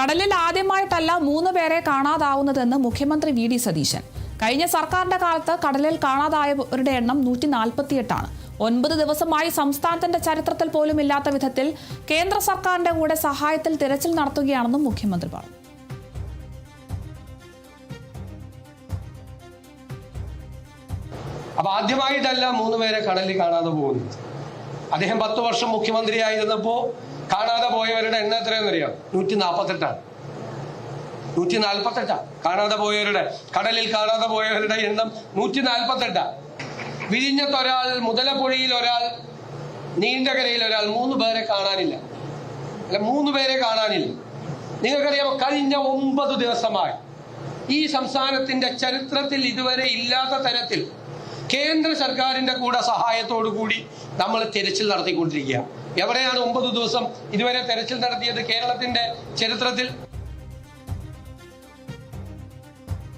കടലിൽ ആദ്യമായിട്ടല്ല 3 പേരെ കാണാതാവുന്നതെന്ന് മുഖ്യമന്ത്രി വി ഡി സതീശൻ. കഴിഞ്ഞ സർക്കാരിന്റെ കാലത്ത് കടലിൽ കാണാതായവരുടെ എണ്ണം 148 ആണ്. 9 ദിവസമായി സംസ്ഥാനത്തിന്റെ ചരിത്രത്തിൽ പോലും ഇല്ലാത്ത വിധത്തിൽ കേന്ദ്ര സർക്കാരിന്റെ കൂടെ സഹായത്തിൽ തിരച്ചിൽ നടത്തുകയാണെന്നും മുഖ്യമന്ത്രി പറഞ്ഞു. അപ്പൊ ആദ്യമായിട്ടല്ല 3 പേരെ കടലിൽ കാണാതെ പോകുന്നത്. അദ്ദേഹം 10 വർഷം മുഖ്യമന്ത്രിയായിരുന്നപ്പോ കാണാതെ പോയവരുടെ എണ്ണം എത്രയെന്നറിയാം? 148. 148 കാണാതെ പോയവരുടെ, കടലിൽ കാണാതെ പോയവരുടെ എണ്ണം 148. വിഴിഞ്ഞത്ത് ഒരാൾ, മുതലപ്പുഴയിൽ ഒരാൾ, നീണ്ടകരയിൽ ഒരാൾ, 3 പേരെ കാണാനില്ല. അല്ല, 3 പേരെ കാണാനില്ല. നിങ്ങൾക്കറിയാമോ, കഴിഞ്ഞ 9 ദിവസമായി ഈ സംസ്ഥാനത്തിന്റെ ചരിത്രത്തിൽ ഇതുവരെ ഇല്ലാത്ത തരത്തിൽ കേന്ദ്ര സർക്കാരിന്റെ കൂടെ സഹായത്തോടു കൂടി നമ്മൾ തെരച്ചിൽ നടത്തിക്കൊണ്ടിരിക്കുക. എവിടെയാണ് 9 ദിവസം ഇതുവരെ തെരച്ചിൽ നടത്തിയത് കേരളത്തിന്റെ ചരിത്രത്തിൽ?